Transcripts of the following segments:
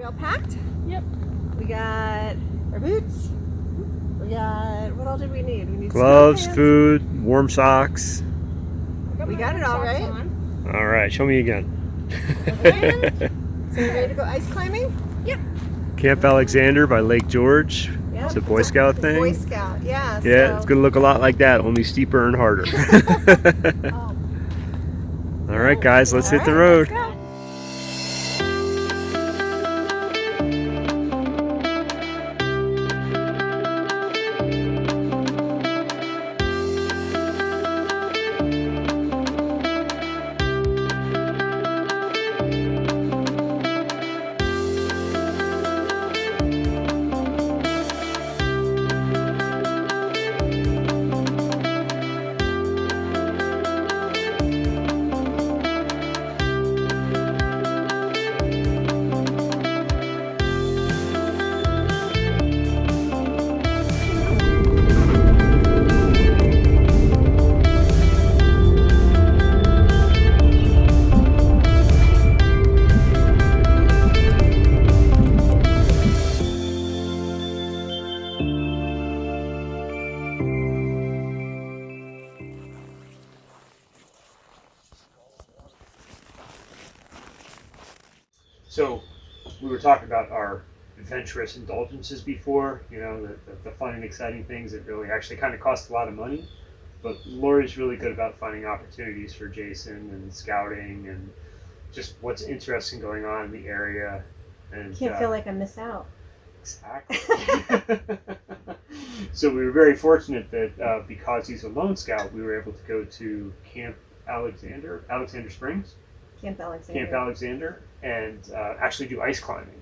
We all packed? Yep. We got our boots. We got, what all did we need? We need gloves, snow pants. food, warm socks. We got it all right. All right, show me again. So you ready to go ice climbing? Yep. Camp Alexander by Lake George. Yep. It's a Boy Scout thing. Boy Scout, yeah. Yeah, so. it's going to look a lot like that, only steeper and harder. Oh. All right, guys, let's All hit the right, road. let's go. So, we were talking about our adventurous indulgences before, you know, the fun and exciting things that really actually kind of cost a lot of money. But Lori's really good about finding opportunities for Jason and scouting and just what's interesting going on in the area. And Can't feel like I miss out. Exactly. So we were very fortunate that because he's a lone scout, we were able to go to Camp Alexander Springs. Camp Alexander. Camp Alexander, and actually do ice climbing.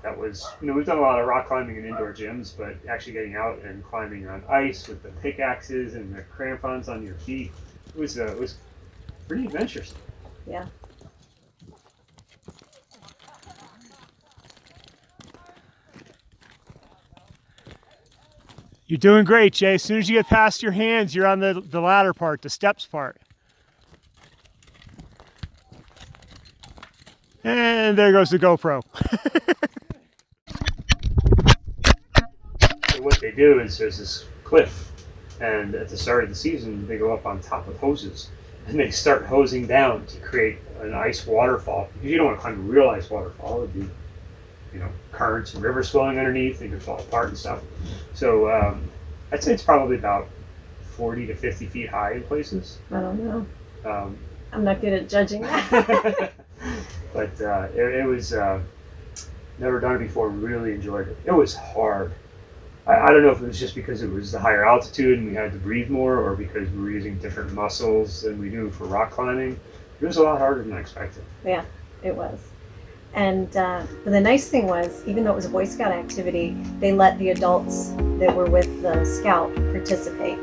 That was, you know, we've done a lot of rock climbing in indoor gyms, but actually getting out and climbing on ice with the pickaxes and the crampons on your feet, it was pretty adventurous. Yeah. You're doing great, Jay. As soon as you get past your hands, you're on the ladder part, the steps part. And there goes the GoPro. So what they do is there's this cliff, and at the start of the season, they go up on top with hoses, and they start hosing down to create an ice waterfall. Because you don't want to climb a real ice waterfall; it'd be, you know, currents and rivers flowing underneath. They could fall apart and stuff. So I'd say it's probably about 40 to 50 feet high in places. I don't know. Um, I'm not good at judging that. But it was never done it before. Really enjoyed it. It was hard. I don't know if it was just because it was the higher altitude and we had to breathe more, or because we were using different muscles than we do for rock climbing. It was a lot harder than I expected. Yeah, it was. And but the nice thing was, even though it was a Boy Scout activity, they let the adults that were with the scout participate.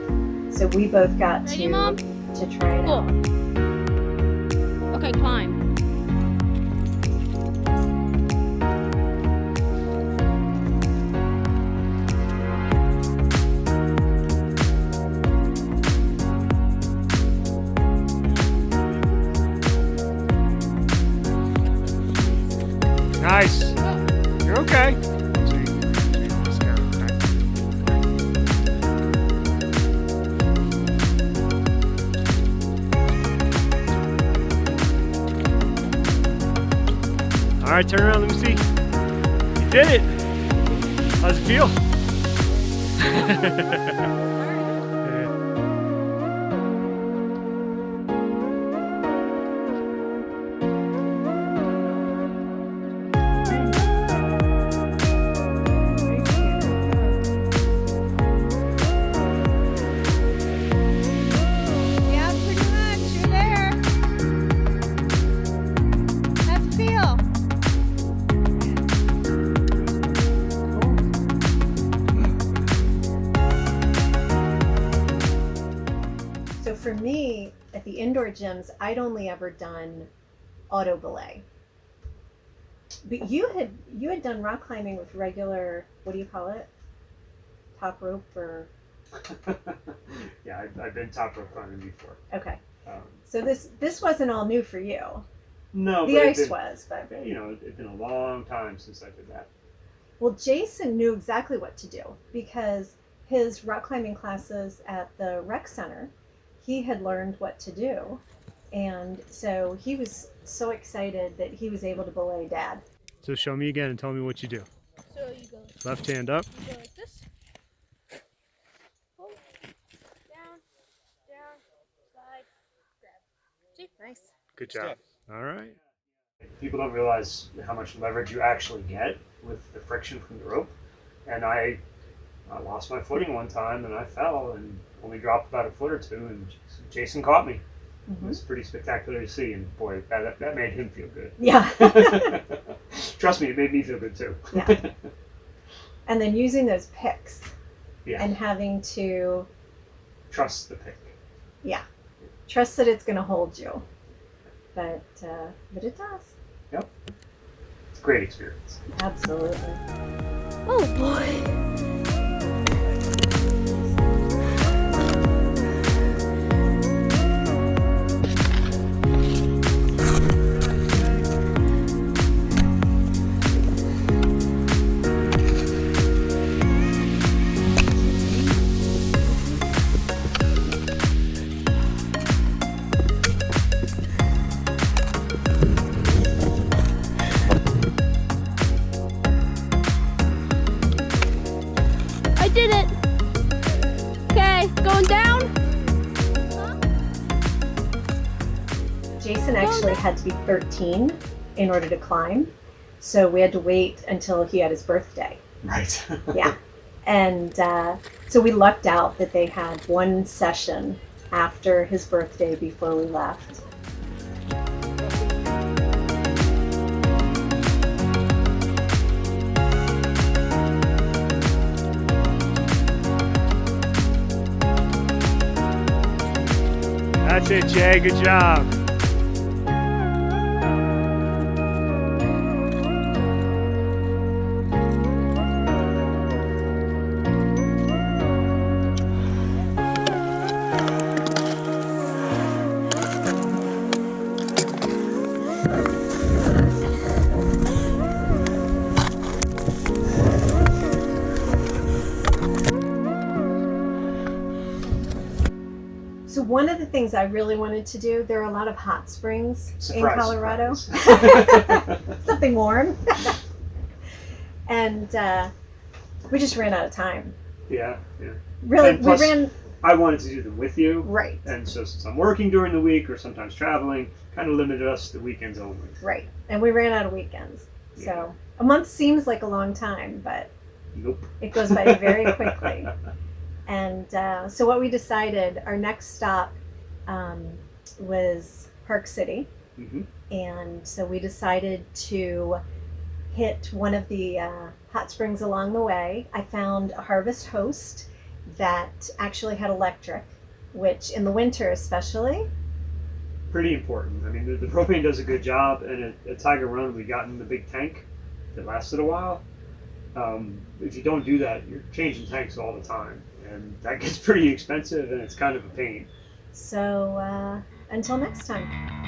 So we both got Ready, Mom? to try it Cool. out. Okay, climb. Nice. You're okay. All right, turn around. Let me see. You did it. How's it feel? Yeah, pretty much. You're there. How's it feel? So for me, at the indoor gyms, I'd only ever done auto belay. But you had done rock climbing with regular, what do you call it? Top rope or? Yeah, I've been top rope climbing before. Okay. Um, So this wasn't all new for you. No, The but ice was, but you know, it's been a long time since I did that. well, Jason knew exactly what to do because his rock climbing classes at the rec center, he had learned what to do. And so he was so excited that he was able to belay Dad. So show me again and tell me what you do. So you go Left hand up. like this. Hold. Down. Down. Slide. Grab. See? Nice. Good job. All right. People don't realize how much leverage you actually get with the friction from the rope. And I lost my footing one time and I fell and only dropped about a foot or two, and Jason caught me. It was pretty spectacular to see, and boy, that made him feel good. Yeah. Trust me, it made me feel good too. Yeah. And then using those picks Yeah. and having to Trust the pick. trust that it's going to hold you. But it does. It's a great experience. Absolutely. Oh boy. I did it. Okay, going down. Jason actually had to be 13 in order to climb. So we had to wait until he had his birthday. Right. Yeah. And so we lucked out that they had one session after his birthday before we left. That's it, Jay. Good job. So one of the things I really wanted to do, there are a lot of hot springs in Surprise, Colorado. surprise. Something warm. And we just ran out of time. Yeah. Really, And plus- we ran, I wanted to do them with you, right, and so since I'm working during the week or sometimes traveling, kind of limited us to weekends only. right. And we ran out of weekends. Yeah. So a month seems like a long time, but Nope. it goes by very quickly. And so what we decided, our next stop was Park City. Hmm. And so we decided to hit one of the hot springs along the way. I found a Harvest Host that actually had electric, which in the winter especially. Pretty important. I mean, the propane does a good job, and at Tiger Run, we got in the big tank that lasted a while. If you don't do that, you're changing tanks all the time, and that gets pretty expensive, and it's kind of a pain. So until next time.